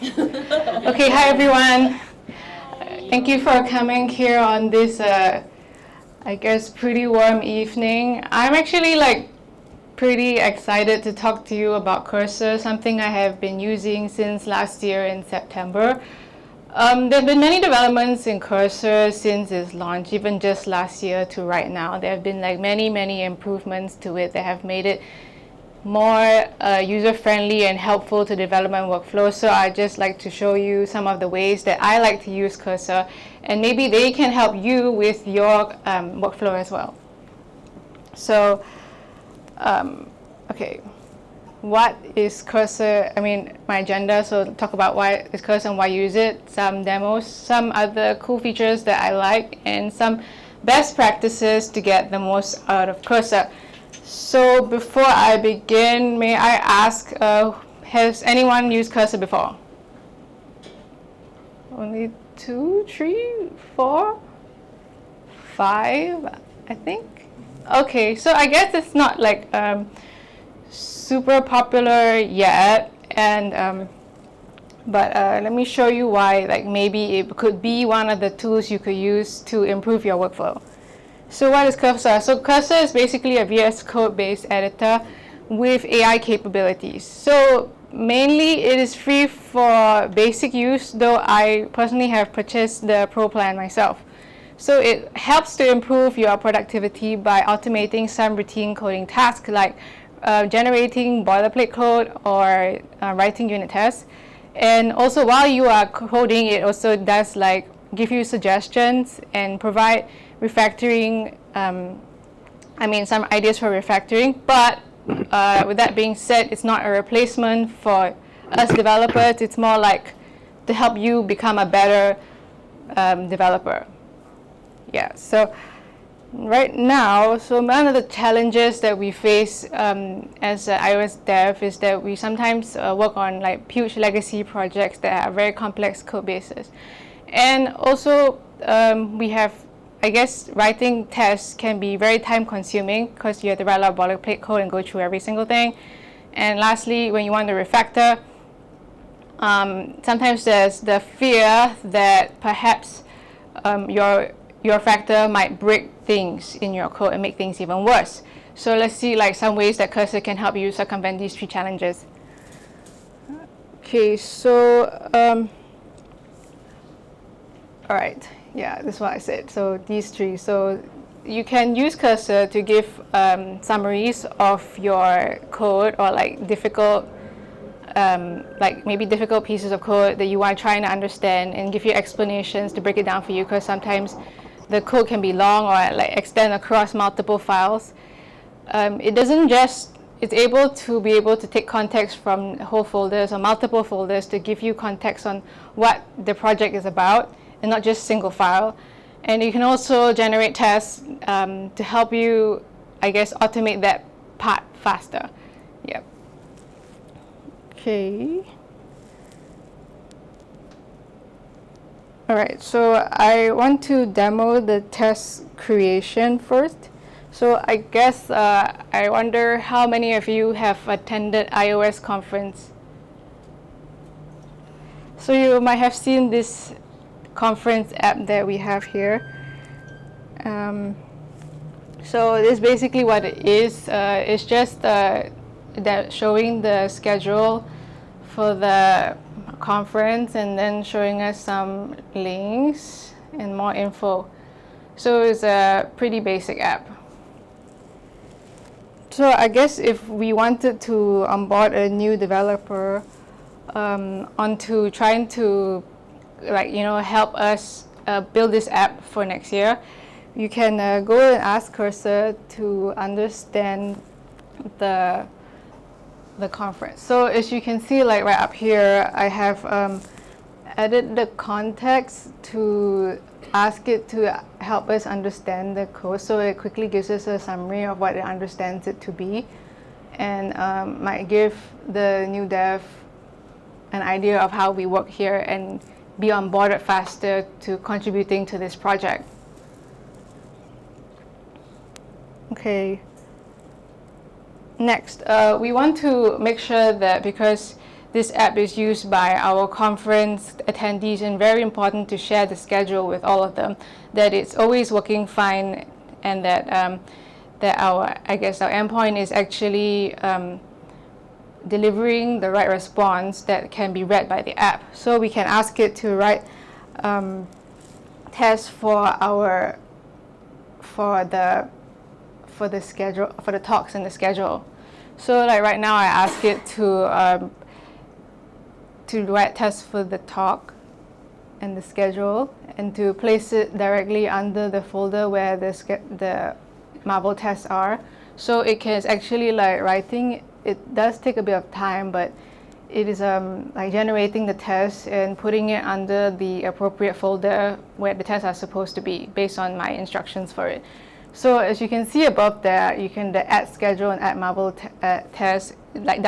Okay, hi everyone. Thank you for coming here on this, I guess, pretty warm evening. I'm actually pretty excited to talk to you about Cursor, something I have been using since last year in September. There have been many developments in Cursor since its launch, even just last year to right now. There have been many improvements to it that have made it more user-friendly and helpful to development workflow. So I'd just like to show you some of the ways that I like to use Cursor, and maybe they can help you with your workflow as well. So, okay, what is Cursor? I mean, my agenda, so talk about why is Cursor and why you use it, some demos, some other cool features that I like, and some best practices to get the most out of Cursor. So before I begin, may I ask, has anyone used Cursor before? Only 2, 3, 4, 5, I think. Okay, so I guess it's not super popular yet, and but let me show you why. Maybe it could be one of the tools you could use to improve your workflow. So what is Cursor? So Cursor is basically a VS Code-based editor with AI capabilities. So mainly it is free for basic use, though I personally have purchased the Pro plan myself. So it helps to improve your productivity by automating some routine coding tasks like generating boilerplate code or writing unit tests. And also while you are coding, it also does give you suggestions and provide refactoring, some ideas for refactoring. But with that being said, it's not a replacement for us developers. It's more like to help you become a better developer. Yeah, so right now, so one of the challenges that we face as an iOS dev is that we sometimes work on huge legacy projects that have very complex code bases. And also we have, I guess, writing tests can be very time consuming because you have to write a lot of boilerplate code and go through every single thing. And lastly, when you want to refactor, sometimes there's the fear that perhaps your factor might break things in your code and make things even worse. So let's see some ways that Cursor can help you circumvent these 3 challenges. Okay, so all right, yeah, that's what I said. So these 3. So you can use Cursor to give summaries of your code or difficult maybe difficult pieces of code that you want to try and understand, and give you explanations to break it down for you, because sometimes the code can be long or extend across multiple files. It doesn't just, it's able to take context from whole folders or multiple folders to give you context on what the project is about and not just single file. And you can also generate tests to help you, I guess, automate that part faster. Yep. Okay. All right, so I want to demo the test creation first. So I guess I wonder how many of you have attended iOS conference. So you might have seen this conference app that we have here. So this is basically what it is. It's just that showing the schedule for the conference and then showing us some links and more info. So it's a pretty basic app. So I guess if we wanted to onboard a new developer onto trying to help us build this app for next year, you can go and ask Cursor to understand the conference. So as you can see, right up here, I have added the context to ask it to help us understand the code. So it quickly gives us a summary of what it understands it to be, and might give the new dev an idea of how we work here and be onboarded faster to contributing to this project. Okay. Next, we want to make sure that, because this app is used by our conference attendees, and very important to share the schedule with all of them, that it's always working fine, and that that our endpoint is actually delivering the right response that can be read by the app. So we can ask it to write tests for the schedule, for the talks in the schedule. So like right now I ask it to write tests for the talk and the schedule, and to place it directly under the folder where the Marble tests are. So it's actually like writing. It does take a bit of time, but it is like generating the tests and putting it under the appropriate folder where the tests are supposed to be based on my instructions for it. So as you can see above there, you can the add schedule and add Marble test like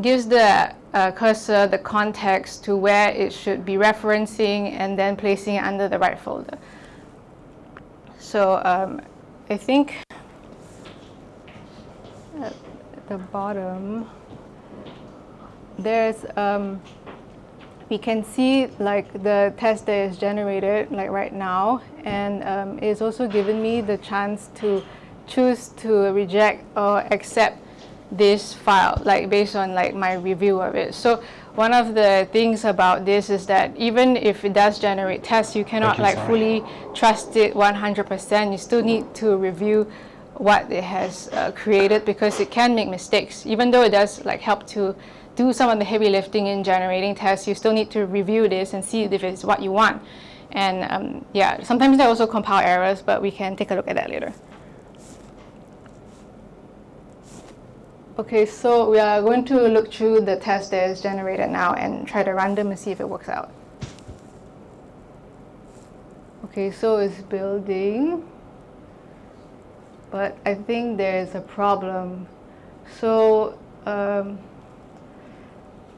gives the cursor the context to where it should be referencing, and then placing it under the right folder. So I think at the bottom there's we can see like the test that is generated like right now, and it's also given me the chance to choose to reject or accept this file, like based on like my review of it. So one of the things about this is that even if it does generate tests, you cannot fully trust it 100%. You still need to review what it has created, because it can make mistakes. Even though it does like help to do some of the heavy lifting in generating tests, you still need to review this and see if it's what you want. And yeah, sometimes there are also compile errors, but we can take a look at that later. Okay, so we are going to look through the test that is generated now and try to run them and see if it works out. Okay, so it's building, but I think there's a problem. So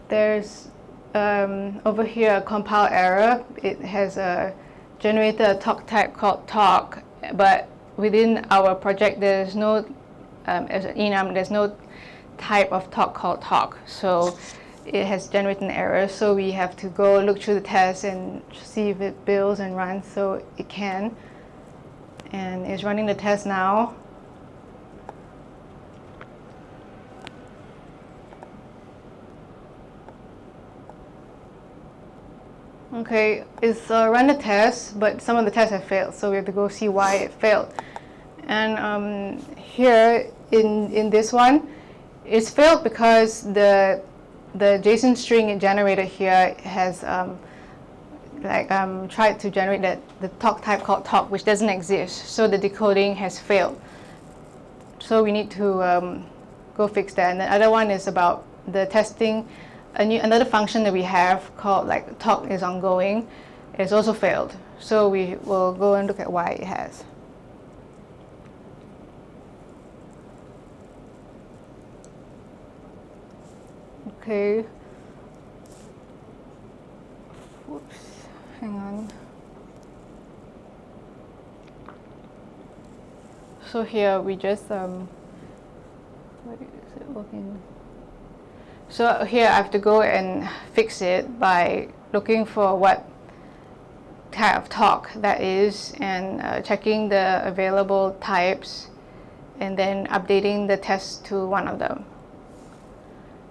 there's over here a compile error. It has generated a talk type called talk, but within our project there's no as an enum, there's no type of talk called talk. So it has generated an error. So we have to go look through the test and see if it builds and runs. So it can, and it's running the test now. Okay, it's run the test, but some of the tests have failed, so we have to go see why it failed. And here in this one, it's failed because the JSON string it generated here has tried to generate the talk type called talk, which doesn't exist. So the decoding has failed. So we need to go fix that. And the other one is about the testing. Another function that we have called like talk is ongoing. It's also failed. So we will go and look at why it has. Okay. Whoops. Hang on. So here we just what is it working? So here I have to go and fix it by looking for what type of talk that is, and checking the available types, and then updating the test to one of them.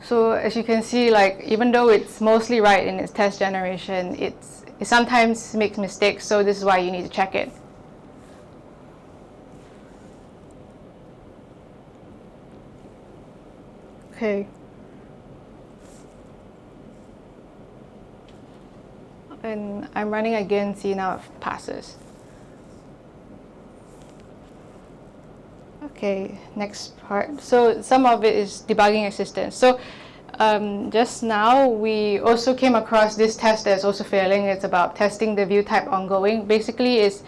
So as you can see, like even though it's mostly right in its test generation, it sometimes makes mistakes. So this is why you need to check it. Okay. And I'm running again, see now it passes. Okay, next part. So some of it is debugging assistance. So just now we also came across this test that's also failing. It's about testing the view type ongoing. Basically, it's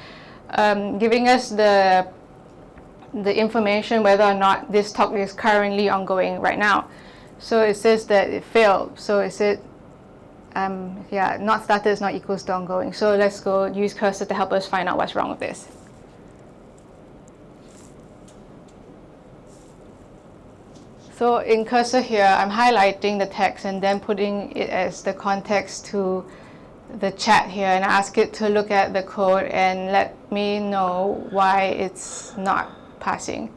giving us the information whether or not this talk is currently ongoing right now. So it says that it failed. So it said not started is not equals to ongoing. So let's go use cursor to help us find out what's wrong with this. So in cursor here, I'm highlighting the text and then putting it as the context to the chat here, and ask it to look at the code and let me know why it's not passing.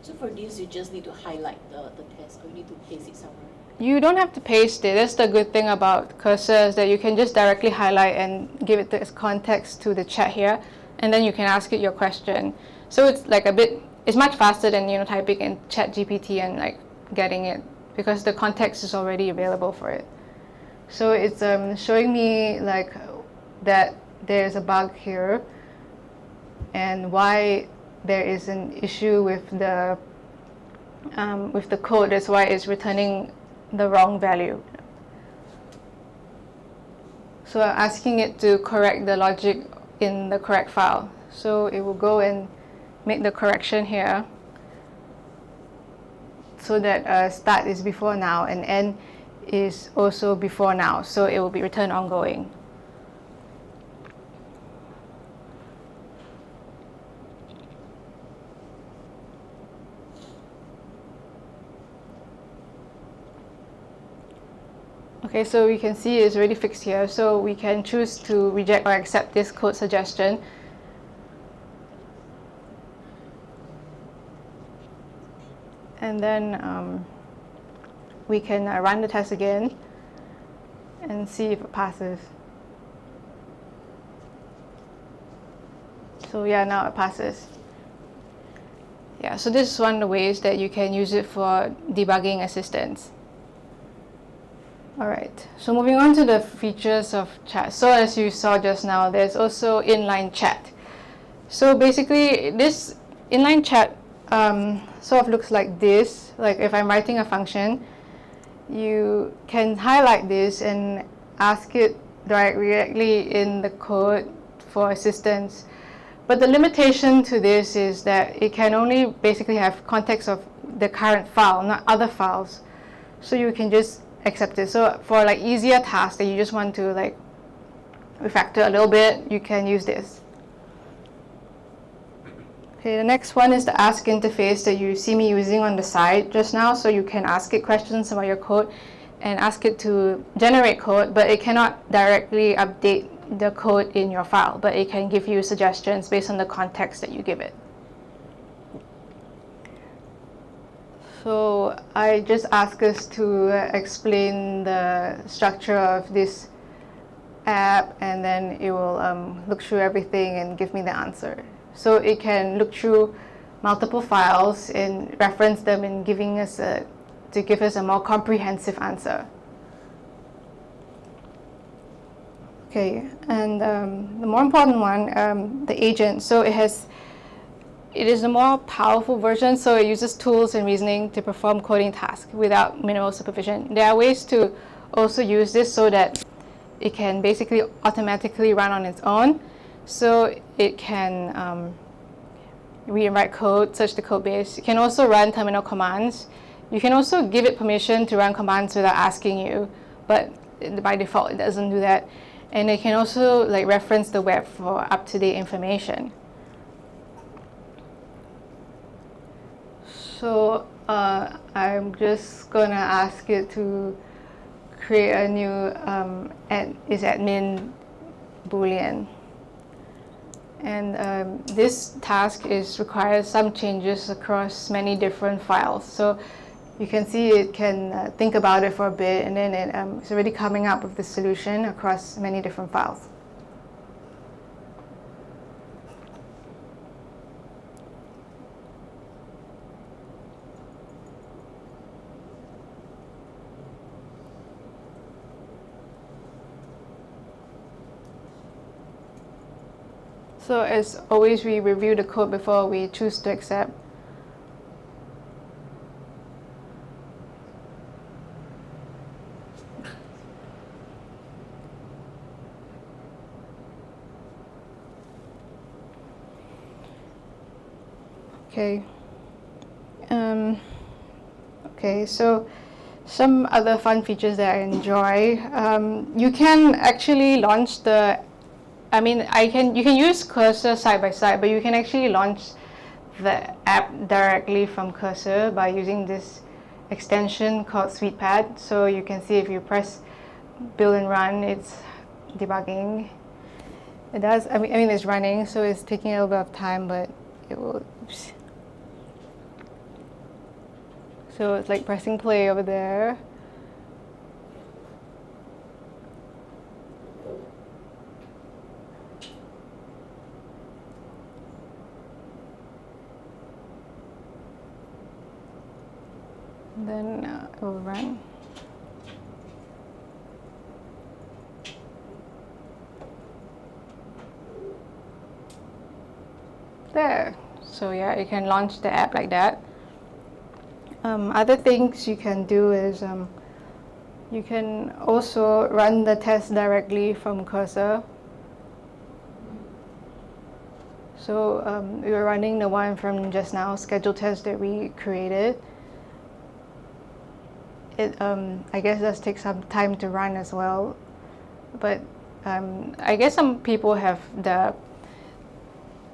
So for this, you just need to highlight the test, or you need to paste it somewhere. You don't have to paste it. That's the good thing about cursor, is that you can just directly highlight and give it this context to the chat here, and then you can ask it your question. So it's like it's much faster than typing in ChatGPT and like getting it, because the context is already available for it. So it's showing me like that there's a bug here and why there is an issue with the code. That's why it's returning the wrong value. So I'm asking it to correct the logic in the correct file. So it will go and make the correction here, so that start is before now and end is also before now. So it will be returned ongoing. Okay, so we can see it's already fixed here. So we can choose to reject or accept this code suggestion. And then we can run the test again and see if it passes. So yeah, now it passes. Yeah, so this is one of the ways that you can use it for debugging assistance. Alright, so moving on to the features of chat. So as you saw just now, there's also inline chat. So basically, this inline chat sort of looks like this. Like if I'm writing a function, you can highlight this and ask it directly in the code for assistance. But the limitation to this is that it can only basically have context of the current file, not other files. So you can just accept it. So for like easier tasks that you just want to like refactor a little bit, you can use this. Okay, the next one is the ask interface that you see me using on the side just now. So you can ask it questions about your code and ask it to generate code, but it cannot directly update the code in your file, but it can give you suggestions based on the context that you give it. So I just ask us to explain the structure of this app, and then it will look through everything and give me the answer. So it can look through multiple files and reference them and give us a more comprehensive answer. Okay, and the more important one, the agent. So it is a more powerful version, so it uses tools and reasoning to perform coding tasks without minimal supervision. There are ways to also use this so that it can basically automatically run on its own. So it can read and write code, search the code base. It can also run terminal commands. You can also give it permission to run commands without asking you, but by default it doesn't do that. And it can also like reference the web for up-to-date information. So I'm just gonna ask it to create a new admin boolean, and this task requires some changes across many different files. So you can see it can think about it for a bit, and then it's already coming up with the solution across many different files. So as always, we review the code before we choose to accept. Okay. Okay, so Some other fun features that I enjoy, you can actually launch you can use Cursor side by side, but you can actually launch the app directly from Cursor by using this extension called SweetPad. So you can see if you press build and run, it's debugging. It does, it's running, so it's taking a little bit of time, but it will, oops. So it's like pressing play over there. Then it will run. There. So yeah, you can launch the app like that. Other things you can do is you can also run the test directly from Cursor. So we were running the one from just now, schedule test that we created. It I guess does take some time to run as well, but I guess some people have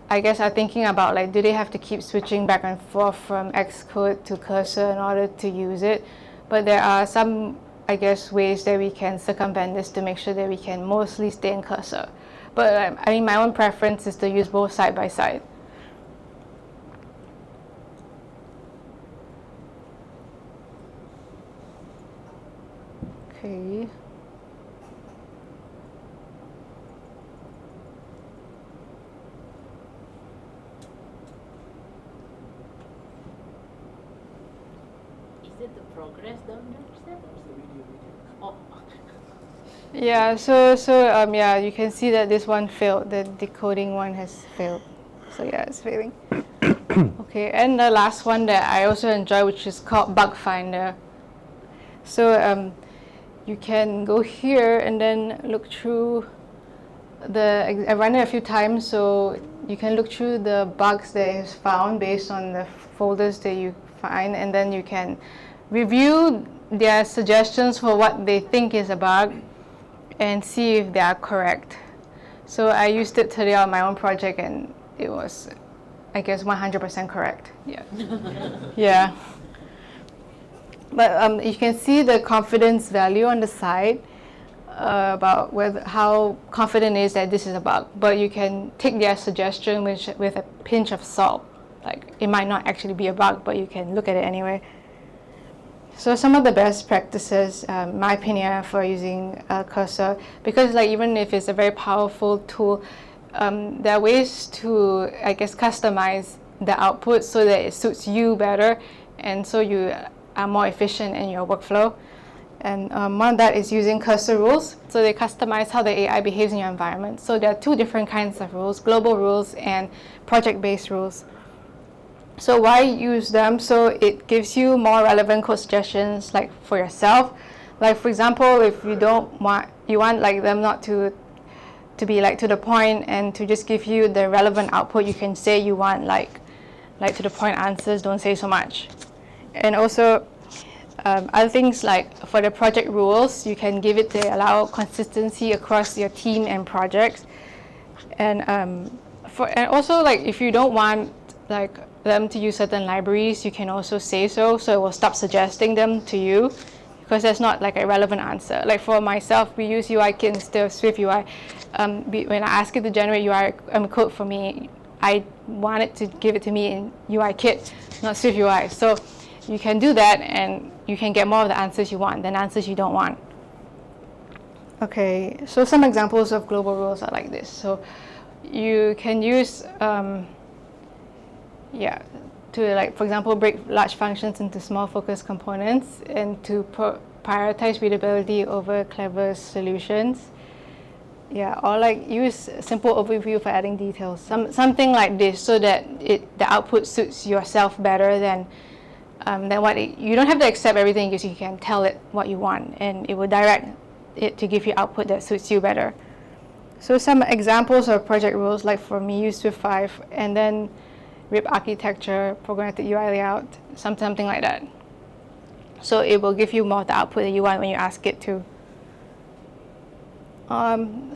are thinking about, like, do they have to keep switching back and forth from Xcode to Cursor in order to use it? But there are some, I guess, ways that we can circumvent this to make sure that we can mostly stay in Cursor. But my own preference is to use both side by side. Okay. Is it the progress down there? Oh. Yeah, yeah, you can see that this one failed. The decoding one has failed. So yeah, it's failing. Okay, and the last one that I also enjoy, which is called Bug Finder. So you can go here and then look through I run it a few times, so you can look through the bugs that is found based on the folders that you find, and then you can review their suggestions for what they think is a bug and see if they are correct. So I used it today on my own project, and it was, I guess, 100% correct. Yeah. Yeah. But you can see the confidence value on the side about how confident it is that this is a bug. But you can take their suggestion with a pinch of salt. Like, it might not actually be a bug, but you can look at it anyway. So some of the best practices, my opinion, for using Cursor, because like even if it's a very powerful tool, there are ways to, I guess, customize the output so that it suits you better, and so you are more efficient in your workflow. And one of that is using cursor rules. So they customize how the AI behaves in your environment. So there are two different kinds of rules: global rules and project-based rules. So why use them? So it gives you more relevant code suggestions, like for yourself. Like for example, if you want like them not to be like to the point and to just give you the relevant output, you can say you want like to the point answers, don't say so much. And also other things, like for the project rules, you can give it to allow consistency across your team and projects. And also, like, if you don't want like them to use certain libraries, you can also say so it will stop suggesting them to you, because that's not like a relevant answer. Like for myself, we use UIKit instead of Swift UI. When I ask it to generate UI code for me, I want it to give it to me in UIKit, not Swift UI. So you can do that, and you can get more of the answers you want than answers you don't want. Okay, so some examples of global rules are like this. So you can use to, like, for example, break large functions into small focused components, and to prioritize readability over clever solutions. Yeah, or like use simple overview for adding details. Something like this, so that the output suits yourself better than what you don't have to accept everything, because you can tell it what you want, and it will direct it to give you output that suits you better. So some examples of project rules, like for me, use Swift 5, and then RIP architecture, programmatic UI layout, something like that. So it will give you more of the output that you want when you ask it to.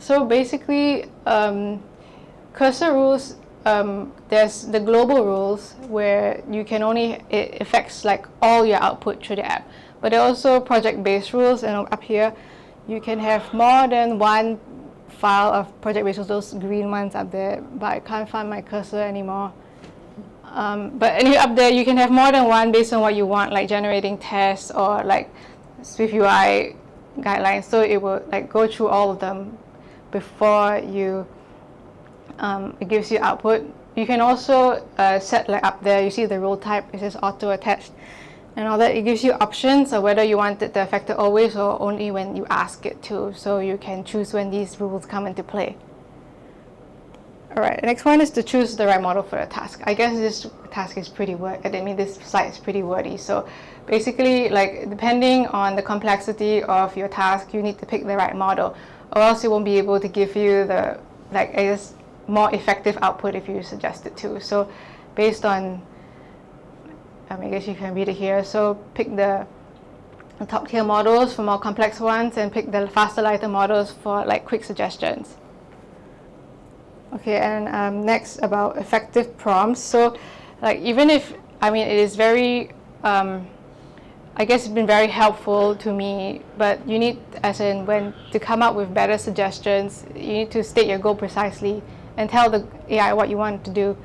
So basically, cursor rules, there's the global rules where you can only, it affects like all your output through the app. But there are also project-based rules, and up here, you can have more than one file of project-based rules, those green ones up there, but I can't find my cursor anymore. But anyway, up there, you can have more than one based on what you want, like generating tests or like Swift UI guidelines. So it will like go through all of them before you, it gives you output. You can also set like up there, you see the rule type, it says auto attached and all that. It gives you options of whether you want it to affect it always or only when you ask it to. So you can choose when these rules come into play. All right, the next one is to choose the right model for the task. I guess this task is pretty this slide is pretty wordy. So basically, like depending on the complexity of your task, you need to pick the right model, or else it won't be able to give you the, like, I guess, more effective output if you suggest it to. So based on, I guess you can read it here. So pick the top tier models for more complex ones, and pick the faster, lighter models for like quick suggestions. Okay, and next about effective prompts. So like even if, it is very, I guess it's been very helpful to me, but you need, as in when to come up with better suggestions, you need to state your goal precisely and tell the AI what you want to do,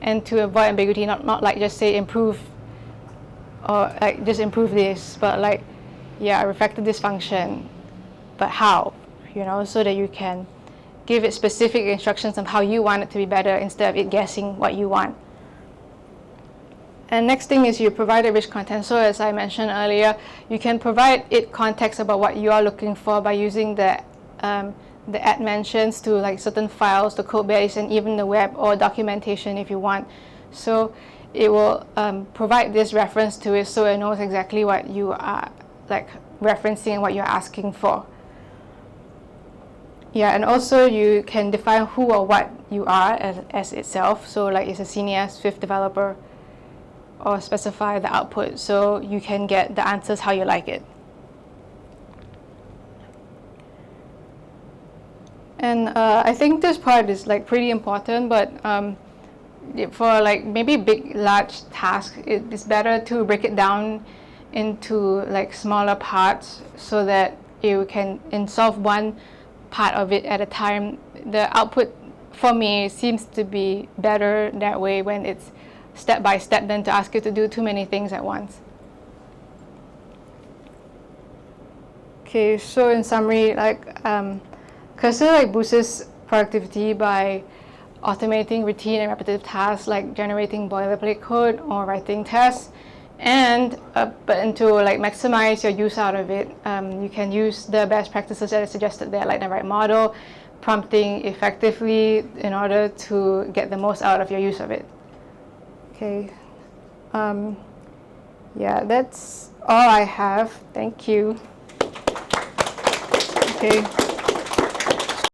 and to avoid ambiguity, not like just say improve, or like just improve this, but like, yeah, I refactored this function, but how, so that you can give it specific instructions on how you want it to be better instead of it guessing what you want. And next thing is you provide a rich content. So as I mentioned earlier, you can provide it context about what you are looking for by using the add mentions to like certain files, the code base, and even the web or documentation if you want. So it will provide this reference to it so it knows exactly what you are like referencing and what you're asking for. Yeah, and also you can define who or what you are as itself. So like it's a senior Swift developer, or specify the output so you can get the answers how you like it. And I think this part is like pretty important, but for like maybe large tasks, it's better to break it down into like smaller parts so that you can solve one part of it at a time. The output for me seems to be better that way when it's step by step than to ask you to do too many things at once. Okay, so in summary, like Cursor like boosts productivity by automating routine and repetitive tasks like generating boilerplate code or writing tests, and to like maximize your use out of it, you can use the best practices that are suggested there, like the right model, prompting effectively in order to get the most out of your use of it. Okay, yeah, that's all I have. Thank you. Okay.